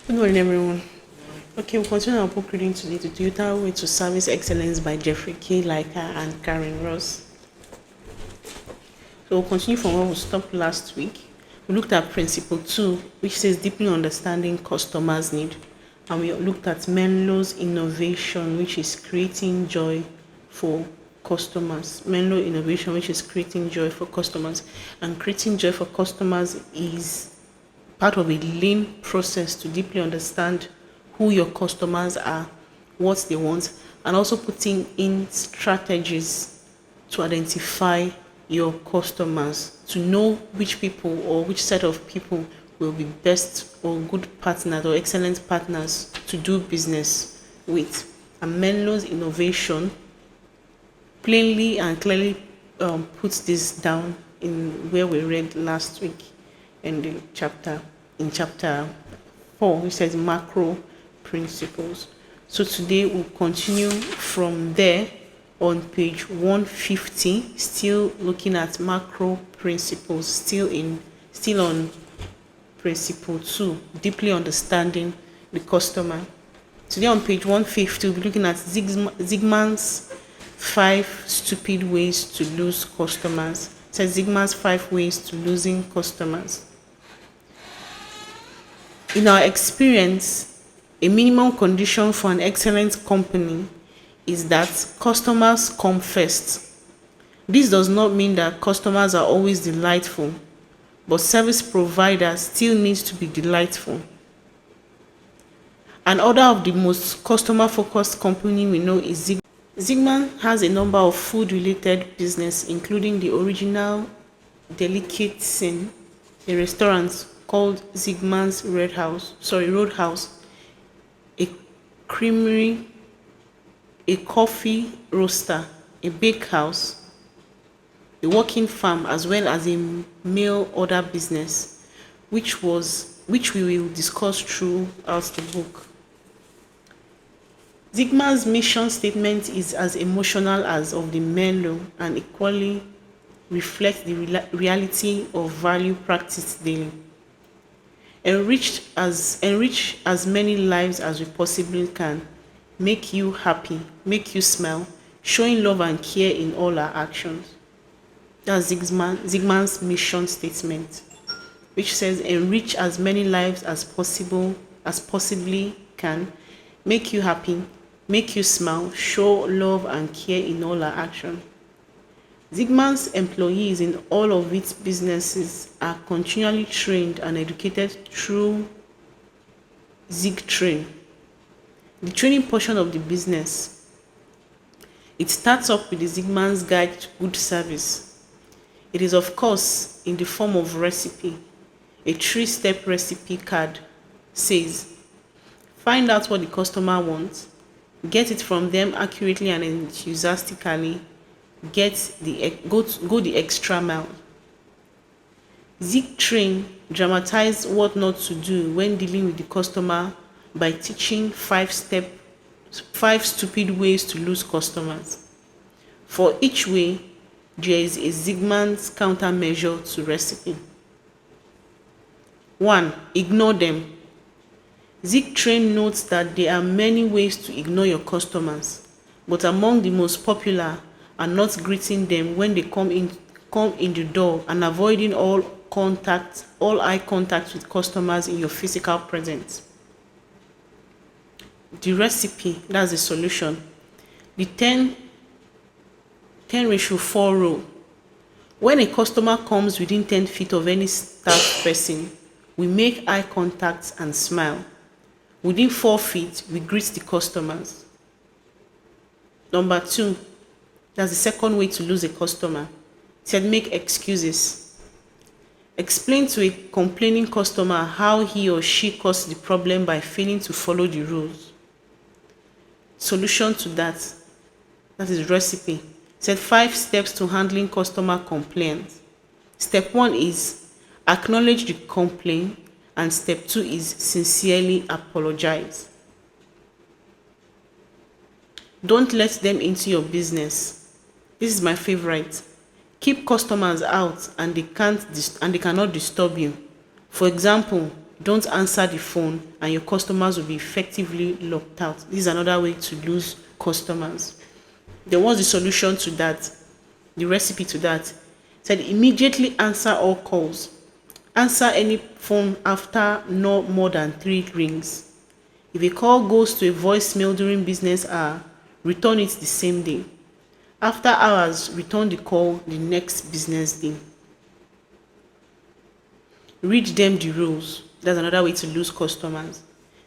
Good morning, everyone. Okay, we'll continue our book reading today, The Digital Way to Service Excellence by Jeffrey K. Leica and Karen Ross. So we'll continue from where we stopped last week. We looked at Principle 2, which says deeply understanding customers' need. And we looked at Menlo's innovation, which is creating joy for customers. Menlo innovation, which is creating joy for customers. And creating joy for customers is part of a lean process to deeply understand who your customers are, what they want, and also putting in strategies to identify your customers, to know which people or which set of people will be best or good partners or excellent partners to do business with. And Menlo's innovation plainly and clearly puts this down in where we read last week in the chapter 4, which says macro principles. So today we'll continue from there on page 150, still looking at macro principles, still on principle 2, deeply understanding the customer. Today on page 150, we'll be looking at Zinger-man's 5 stupid ways to lose customers. It says Zinger-man's 5 ways to losing customers. In our experience, a minimum condition for an excellent company is that customers come first. This does not mean that customers are always delightful, but service providers still need to be delightful. Another of the most customer-focused company we know is Zinger-man. Zinger-man has a number of food-related business, including the original delicatessen, a restaurant called Zinger-man's Roadhouse, a creamery, a coffee roaster, a bakehouse, a working farm, as well as a mail order business, which we will discuss throughout the book. Zinger-man's mission statement is as emotional as of the Menlo and equally reflects the reality of value practiced daily. Enrich as many lives as we possibly can, make you happy, make you smile, showing love and care in all our actions. That's Zinger-man's mission statement, which says enrich as many lives as possibly can, make you happy, make you smile, show love and care in all our actions. Zinger-man's employees in all of its businesses are continually trained and educated through Zig-train, the training portion of the business. It starts off with the Zinger-man's Guide to Good Service. It is, of course, in the form of recipe. A 3-step recipe card says, find out what the customer wants, get it from them accurately and enthusiastically, go the extra mile. Zig-train dramatized what not to do when dealing with the customer by teaching 5 stupid ways to lose customers. For each way, there is a Zinger-man's countermeasure to recipe. 1. Ignore them. Zig-train notes that there are many ways to ignore your customers, but among the most popular are not greeting them when they come in the door and avoiding all eye contact with customers in your physical presence. The recipe, that's the solution. The 10:4 rule. When a customer comes within 10 feet of any staff person, we make eye contact and smile. Within 4 feet, we greet the customers. Number 2, that's the second way to lose a customer. It said make excuses. Explain to a complaining customer how he or she caused the problem by failing to follow the rules. Solution to that is recipe. It said 5 steps to handling customer complaints. Step 1 is acknowledge the complaint, and step 2 is sincerely apologize. Don't let them into your business. This is my favorite. Keep customers out and they cannot disturb you. For example, don't answer the phone, and your customers will be effectively locked out. This is another way to lose customers. Then what's the solution to that? The recipe to that said immediately answer all calls. Answer any phone after no more than 3 rings. If a call goes to a voicemail during business hour, return it the same day. After hours, return the call the next business day. Read them the rules. That's another way to lose customers.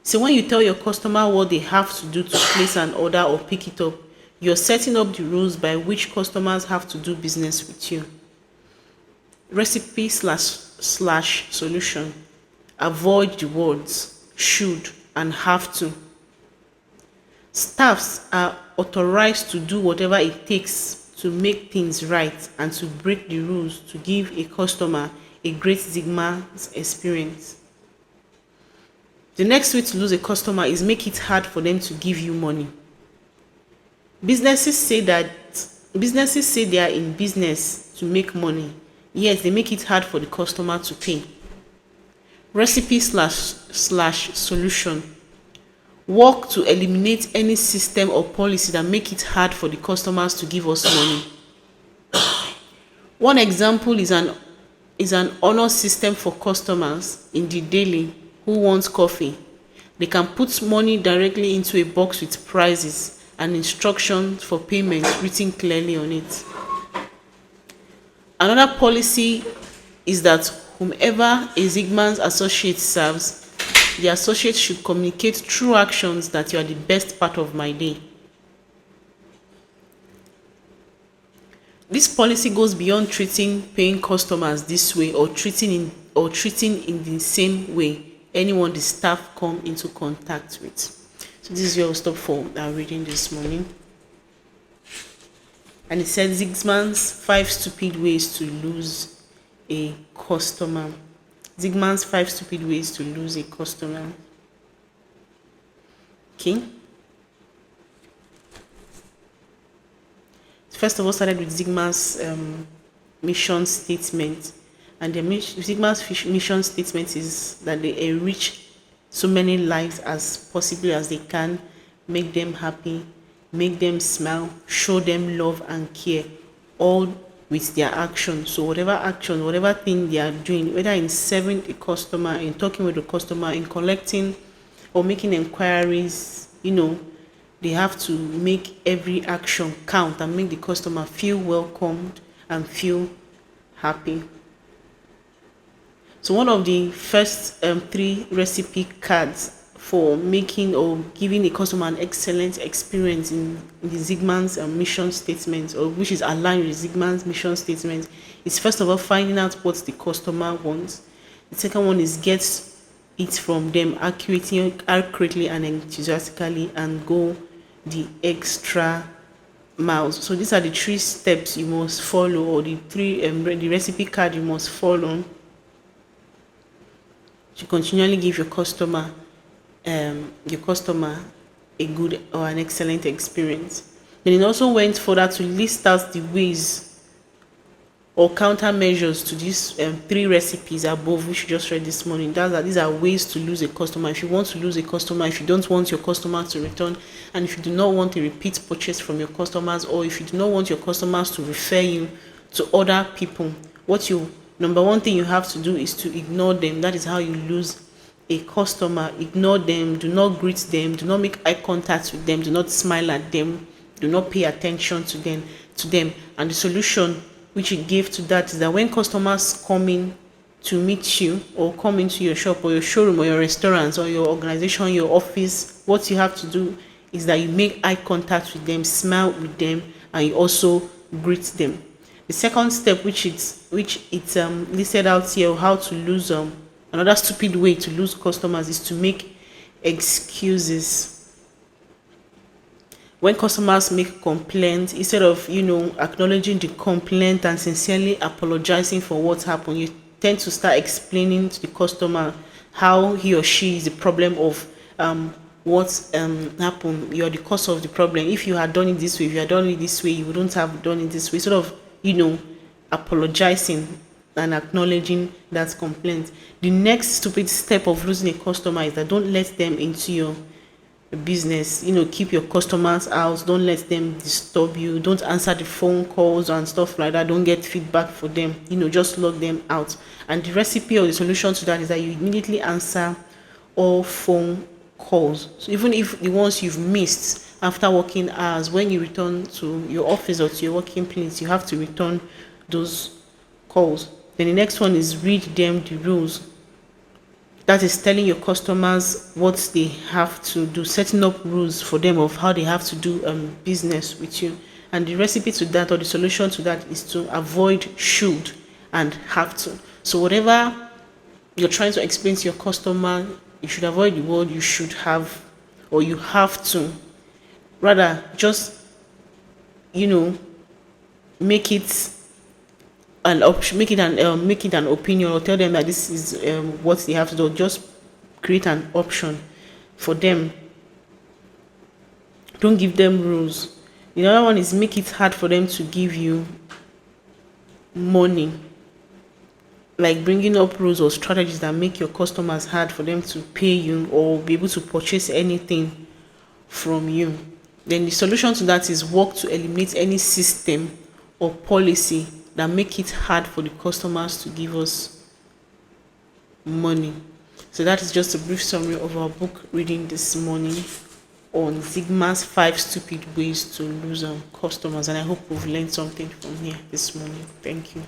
So when you tell your customer what they have to do to place an order or pick it up, you're setting up the rules by which customers have to do business with you. Recipe slash solution. Avoid the words should and have to. Staffs are authorized to do whatever it takes to make things right and to break the rules to give a customer a great Zinger-man experience. The next way to lose a customer is make it hard for them to give you money. Businesses say they are in business to make money, yet they make it hard for the customer to pay. Recipe slash solution. Work to eliminate any system or policy that make it hard for the customers to give us money. One example is an honor system for customers in the daily who wants coffee. They can put money directly into a box with prices and instructions for payment written clearly on it. Another policy is that whomever a Zinger-man's associate serves, the associate should communicate through actions that you are the best part of my day. This policy goes beyond treating paying customers this way or treating in the same way anyone the staff come into contact with. So this is where we'll stop for our reading this morning. And it said Zinger-man's 5 stupid ways to lose a customer. Zinger-man's 5 stupid ways to lose a customer. Okay. First of all, started with Zinger-man's mission statement. And the Zinger-man's mission statement is that they enrich so many lives as possible as they can, make them happy, make them smile, show them love and care, all with their action. So whatever action, whatever thing they are doing, whether in serving a customer, in talking with the customer, in collecting or making inquiries, they have to make every action count and make the customer feel welcomed and feel happy. So one of the first 3 recipe cards for making or giving a customer an excellent experience in the Zinger-man's mission statement, or which is aligned with Zinger-man's mission statement, is first of all finding out what the customer wants. The second one is get it from them accurately and enthusiastically, and go the extra miles. So these are the 3 steps you must follow, or the recipe card you must follow to continually give your customer a good or an excellent experience. Then it also went further to list out the ways or countermeasures to these 3 recipes above, which you just read this morning. These are ways to lose a customer. If you want to lose a customer, if you don't want your customer to return, and if you do not want a repeat purchase from your customers, or if you do not want your customers to refer you to other people, number one thing you have to do is to ignore them. That is how you lose a customer. Ignore them, do not greet them, do not make eye contact with them, do not smile at them, do not pay attention to them. And the solution which he gave to that is that when customers come in to meet you, or come into your shop or your showroom or your restaurant or your organization, your office, what you have to do is that you make eye contact with them, smile with them, and you also greet them. The second step, which it's listed out here, how to lose another stupid way to lose customers, is to make excuses. When customers make complaints, instead of acknowledging the complaint and sincerely apologizing for what happened, you tend to start explaining to the customer how he or she is the problem of what happened. You are the cause of the problem. If you had done it this way, if you had done it this way, you wouldn't have done it this way. Sort of apologizing and acknowledging that complaint. The next stupid step of losing a customer is that don't let them into your business. Keep your customers out, don't let them disturb you, don't answer the phone calls and stuff like that, don't get feedback for them, just log them out. And the recipe or the solution to that is that you immediately answer all phone calls. So even if the ones you've missed after working hours, when you return to your office or to your working place, you have to return those calls. Then the next one is read them the rules. That is telling your customers what they have to do, setting up rules for them of how they have to do business with you. And the recipe to that, or the solution to that, is to avoid should and have to. So whatever you're trying to explain to your customer, you should avoid the word you should have or you have to. Rather, just make it an option, make it an opinion, or tell them that this is what they have to do. Just create an option for them. Don't give them rules. The other one is make it hard for them to give you money, like bringing up rules or strategies that make your customers hard for them to pay you or be able to purchase anything from you. Then the solution to that is work to eliminate any system or policy that make it hard for the customers to give us money. So that is just a brief summary of our book reading this morning on Zinger-man's 5 Stupid Ways to Lose Customers. And I hope we've learned something from here this morning. Thank you.